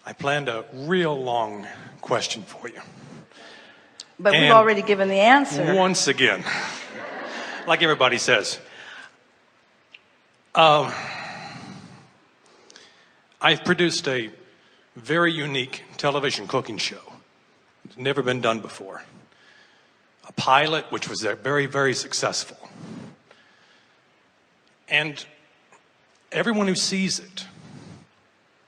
I planned a real long question for you. But we've already given the answer. Once again, like everybody says, I've produced a very unique television cooking show. It's never been done before. A pilot which was very, very successful. And everyone who sees it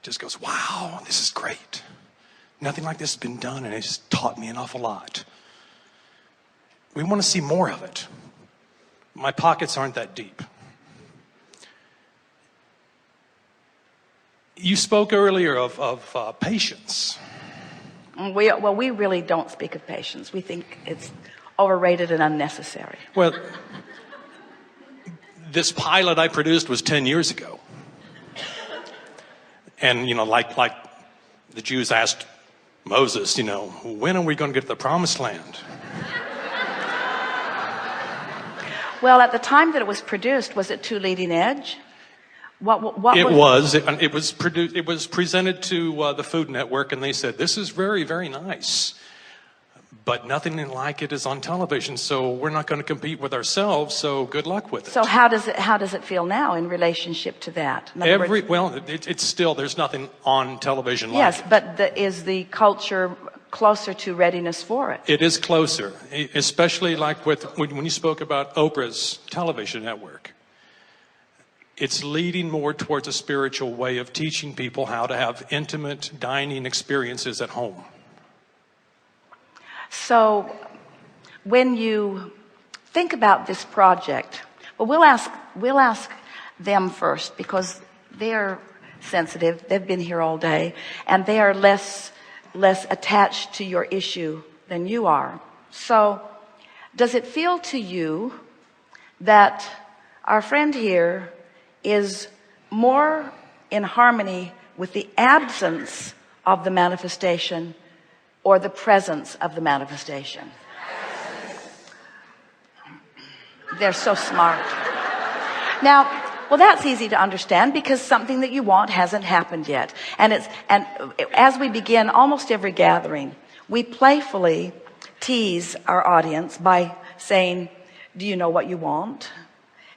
just goes, wow, this is great. Nothing like this has been done, and it's taught me an awful lot. We want to see more of it. My pockets aren't that deep. You spoke earlier of patience. We really don't speak of patience. We think it's overrated and unnecessary. Well, this pilot I produced was 10 years ago. And, like the Jews asked Moses, when are we going to get to the promised land? Well, at the time that it was produced, was it too leading edge? It was produced. It was presented to the Food Network, and they said, this is very, very nice, but nothing like it is on television, so we're not going to compete with ourselves, so good luck with it. So how does it feel now in relationship to that? It's still, there's nothing on television like it. Yes, but is the culture closer to readiness for it? It is closer, especially like when you spoke about Oprah's television network. It's leading more towards a spiritual way of teaching people how to have intimate dining experiences at home. So when you think about this project, well, we'll ask them first, because they're sensitive. They've been here all day, and they are less attached to your issue than you are. So does it feel to you that our friend here is more in harmony with the absence of the manifestation or the presence of the manifestation? They're so smart. Now, well, that's easy to understand, because something that you want hasn't happened yet. And as we begin almost every gathering, we playfully tease our audience by saying, do you know what you want?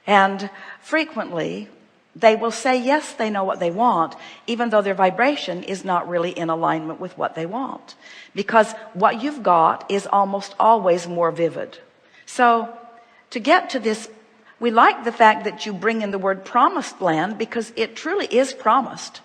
And frequently they will say, yes, they know what they want, even though their vibration is not really in alignment with what they want, because what you've got is almost always more vivid. So to get to this, we like the fact that you bring in the word promised land, because it truly is promised.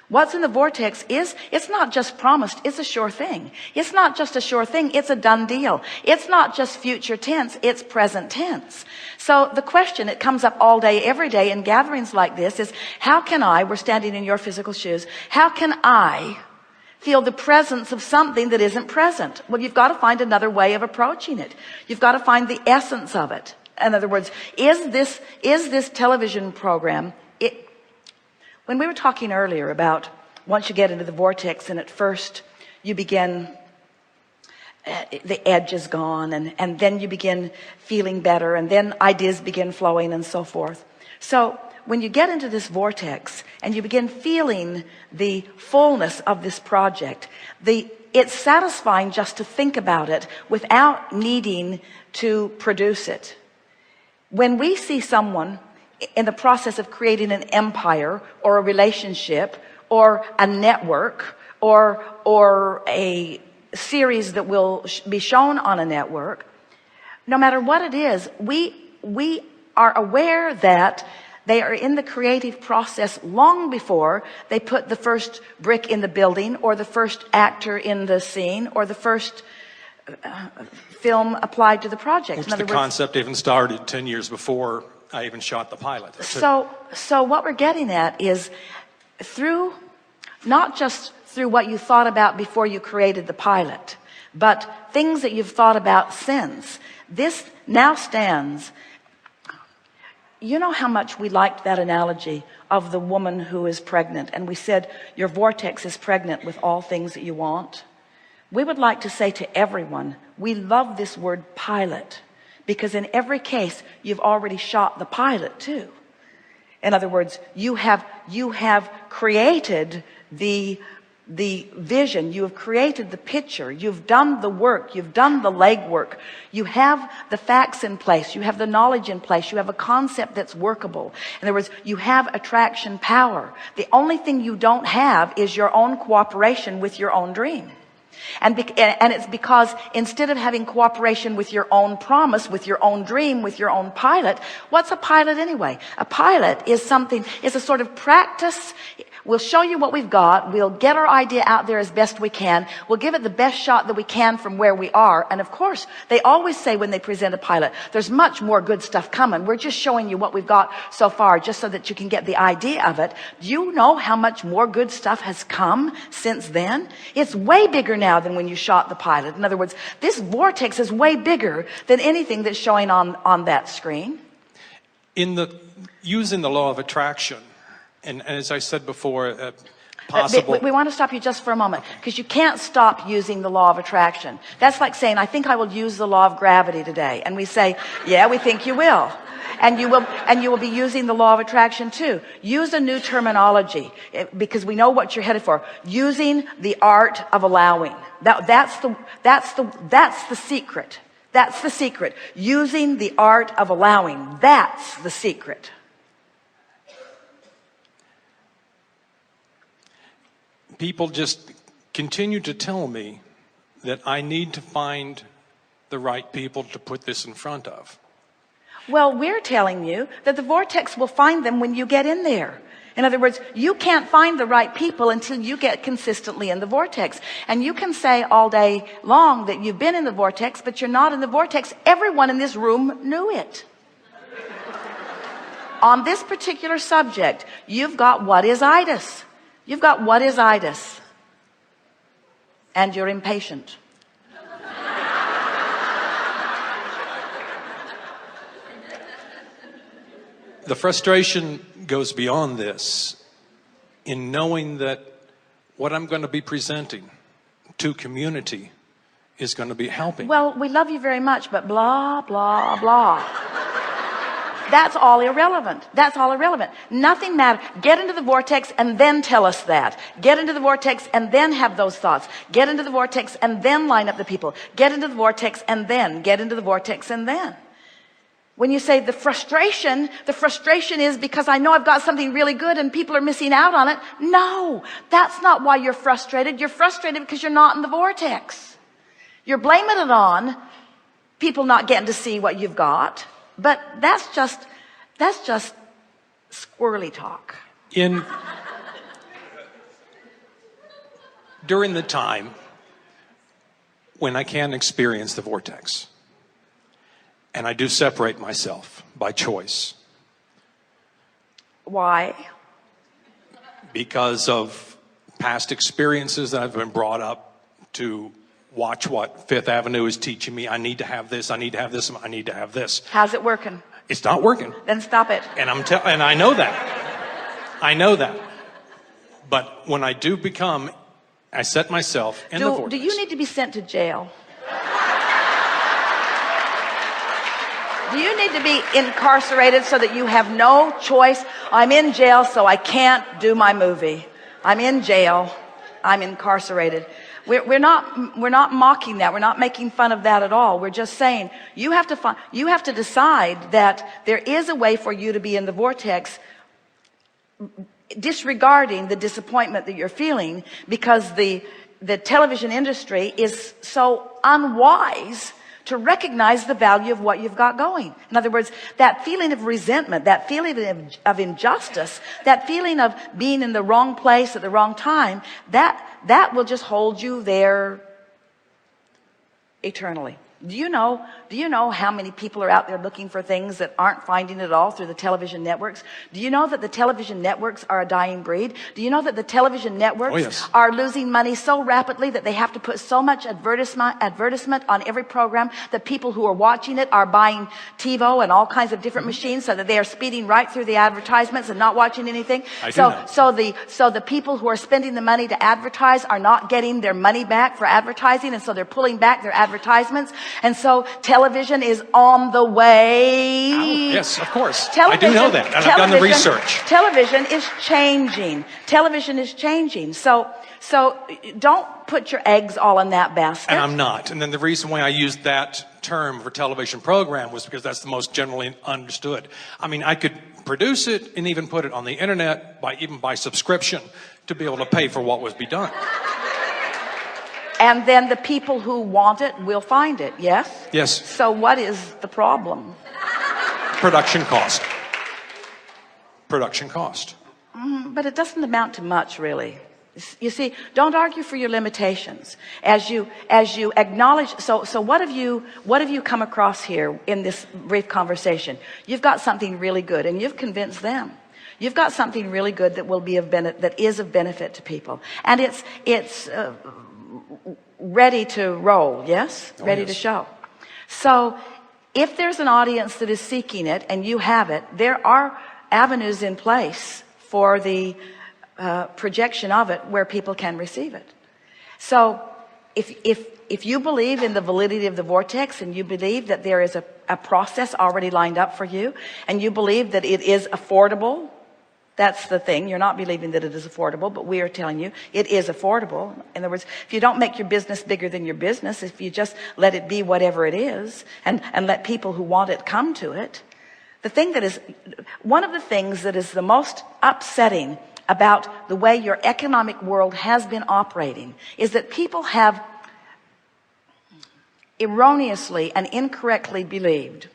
What's in the vortex it's not just promised, it's a sure thing. It's not just a sure thing, it's a done deal. It's not just future tense, it's present tense. So the question that comes up all day, every day in gatherings like this is, how can we're standing in your physical shoes, how can I feel the presence of something that isn't present? Well, you've got to find another way of approaching it. You've got to find the essence of it. In other words, is this television program, when we were talking earlier about once you get into the vortex, and at first you begin, the edge is gone, and then you begin feeling better, and then ideas begin flowing and so forth. So when you get into this vortex and you begin feeling the fullness of this project, it's satisfying just to think about it without needing to produce it. When we see someone in the process of creating an empire or a relationship or a network or a series that will be shown on a network, no matter what it is, we are aware that they are in the creative process long before they put the first brick in the building, or the first actor in the scene, or the first film applied to the project. Which the concept even started 10 years before I even shot the pilot. So what we're getting at is not just through what you thought about before you created the pilot, but things that you've thought about since. This now stands. You know how much we liked that analogy of the woman who is pregnant, and we said your vortex is pregnant with all things that you want. We would like to say to everyone, we love this word pilot, because in every case you've already shot the pilot too. In other words, you have created the the vision, you have created the picture, you've done the work, you've done the legwork, you have the facts in place, you have the knowledge in place, you have a concept that's workable. In other words, you have attraction power. The only thing you don't have is your own cooperation with your own dream. And it's because instead of having cooperation with your own promise, with your own dream, with your own pilot, what's a pilot anyway? A pilot is a sort of practice. We'll show you what we've got. We'll get our idea out there as best we can. We'll give it the best shot that we can from where we are. And of course, they always say when they present a pilot, there's much more good stuff coming. We're just showing you what we've got so far, just so that you can get the idea of it. Do you know how much more good stuff has come since then? It's way bigger now than when you shot the pilot. In other words, this vortex is way bigger than anything that's showing on that screen. Using the law of attraction, and as I said before, possible. We want to stop you just for a moment, because you can't stop using the law of attraction. That's like saying, I think I will use the law of gravity today. And we say, yeah, we think you will. And you will be using the law of attraction too. Use a new terminology, because we know what you're headed for. Using the art of allowing. That's the secret. That's the secret. Using the art of allowing. That's the secret. People just continue to tell me that I need to find the right people to put this in front of. Well, we're telling you that the vortex will find them when you get in there. In other words, you can't find the right people until you get consistently in the vortex. And you can say all day long that you've been in the vortex, but you're not in the vortex. Everyone in this room knew it. On this particular subject, you've got what is itis. You've got what is itis. And you're impatient. The frustration goes beyond this in knowing that what I'm going to be presenting to community is going to be helping. Well, we love you very much, but blah, blah, blah. That's all irrelevant. That's all irrelevant. Nothing matters. Get into the vortex and then tell us that. Get into the vortex and then have those thoughts. Get into the vortex and then line up the people. Get into the vortex and then. Get into the vortex and then. When you say the frustration is because I know I've got something really good and people are missing out on it. No, that's not why you're frustrated. You're frustrated because you're not in the vortex. You're blaming it on people not getting to see what you've got. But that's just squirrely talk. During the time when I can experience the vortex, and I do separate myself by choice. Why? Because of past experiences that I've been brought up to watch what Fifth Avenue is teaching me. I need to have this, I need to have this, I need to have this. How's it working? It's not working. Then stop it. And and I know that. I know that. But when I do become, I set myself in the vortex. Do you need to be sent to jail? Do you need to be incarcerated so that you have no choice? I'm in jail, so I can't do my movie. I'm in jail. I'm incarcerated. We're not mocking that. We're not making fun of that at all. We're just saying you have to decide that there is a way for you to be in the vortex, disregarding the disappointment that you're feeling, because the television industry is so unwise to recognize the value of what you've got going. In other words, that feeling of resentment, that feeling of injustice, that feeling of being in the wrong place at the wrong time, that will just hold you there eternally. Do you know how many people are out there looking for things that aren't finding it all through the television networks? Do you know that the television networks are a dying breed? Do you know that the television networks are losing money so rapidly that they have to put so much advertisement on every program that people who are watching it are buying TiVo and all kinds of different machines, so that they are speeding right through the advertisements and not watching anything? So the people who are spending the money to advertise are not getting their money back for advertising, and so they're pulling back their advertisements. And so television is on the way. Yes, of course. I do know that. And I've done the research. Television is changing. Television is changing. So So don't put your eggs all in that basket. And I'm not. And then the reason why I used that term for television program was because that's the most generally understood. I mean, I could produce it and even put it on the internet even by subscription to be able to pay for what was be done. And then the people who want it will find it, yes? Yes. So what is the problem? Production cost. Production cost. But it doesn't amount to much, really. You see, don't argue for your limitations. As you acknowledge, so what have you come across here in this brief conversation? You've got something really good, and you've convinced them. You've got something really good that will be that is of benefit to people, and it's ready to roll. Yes, ready to show. So, if there's an audience that is seeking it, and you have it, there are avenues in place for the projection of it where people can receive it. So if you believe in the validity of the vortex, and you believe that there is a process already lined up for you, and you believe that it is affordable, that's the thing. You're not believing that it is affordable, but we are telling you it is affordable. In other words, if you don't make your business bigger than your business, if you just let it be whatever it is, and let people who want it come to it, one of the things that is the most upsetting about the way your economic world has been operating is that people have erroneously and incorrectly believed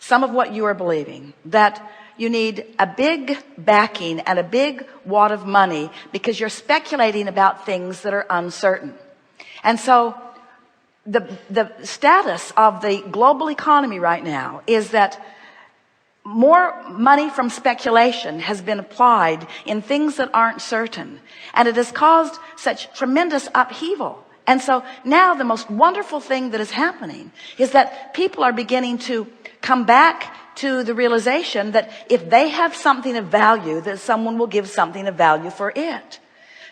some of what you are believing, that you need a big backing and a big wad of money because you're speculating about things that are uncertain. And so the status of the global economy right now is that more money from speculation has been applied in things that aren't certain, and it has caused such tremendous upheaval. And so now the most wonderful thing that is happening is that people are beginning to come back to the realization that if they have something of value, that someone will give something of value for it.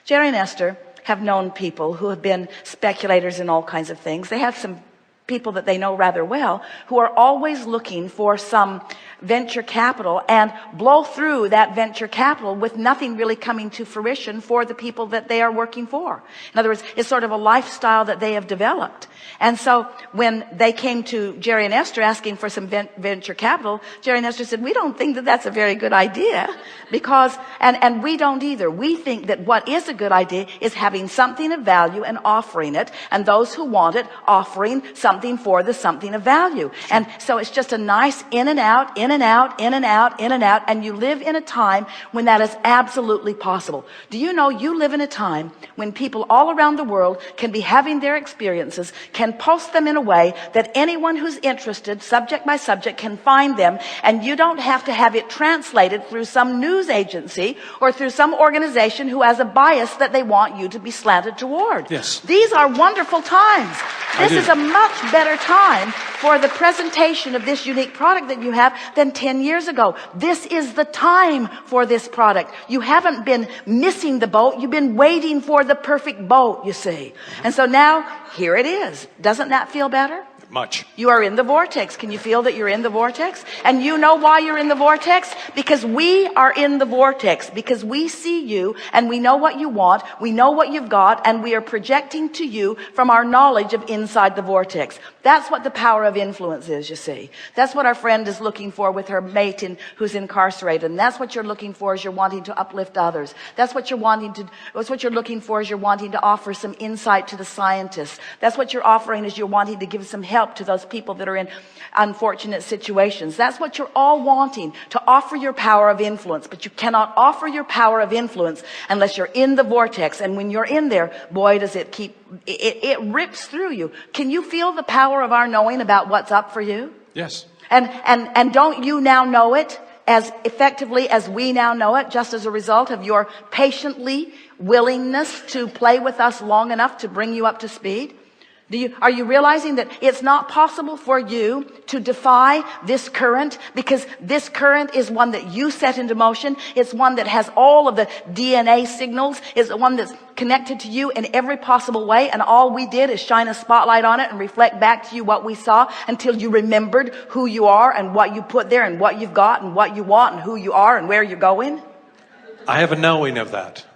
Jerry and Esther have known people who have been speculators in all kinds of things. They have some people that they know rather well who are always looking for some venture capital and blow through that venture capital with nothing really coming to fruition for the people that they are working for. In other words, it's sort of a lifestyle that they have developed. And so when they came to Jerry and Esther asking for some venture capital, Jerry and Esther said, we don't think that that's a very good idea because, and we don't either. We think that what is a good idea is having something of value and offering it, and those who want it offering something for the something of value. And so it's just a nice in and out, in and out, in and out, in and out, and you live in a time when that is absolutely possible. Do you know you live in a time when people all around the world can be having their experiences, can post them in a way that anyone who's interested, subject by subject, can find them, and you don't have to have it translated through some news agency or through some organization who has a bias that they want you to be slanted toward. Yes. These are wonderful times. This is a much better time for the presentation of this unique product that you have than 10 years ago. This is the time for this product. You haven't been missing the boat. You've been waiting for the perfect boat, you see. And so now here it is. Doesn't that feel better? Much. You are in the vortex. Can you feel that you're in the vortex? And you know why you're in the vortex? Because we are in the vortex. Because we see you and we know what you want. We know what you've got, and we are projecting to you from our knowledge of inside the vortex. That's what the power of influence is, you see. That's what our friend is looking for with her mate who's incarcerated. And that's what you're looking for as you're wanting to uplift others. That's what you're looking for as you're wanting to offer some insight to the scientists. That's what you're offering as you're wanting to give some help to those people that are in unfortunate situations. That's what you're all wanting, to offer your power of influence. But you cannot offer your power of influence unless you're in the vortex. And when you're in there, boy, does it it rips through you. Can you feel the power of our knowing about what's up for you? Yes. And don't you now know it as effectively as we now know it, just as a result of your patiently willingness to play with us long enough to bring you up to speed? Are you realizing that it's not possible for you to defy this current, because this current is one that you set into motion. It's one that has all of the DNA signals. It's the one that's connected to you in every possible way. And all we did is shine a spotlight on it and reflect back to you what we saw until you remembered who you are and what you put there and what you've got and what you want and who you are and where you're going. I have a knowing of that.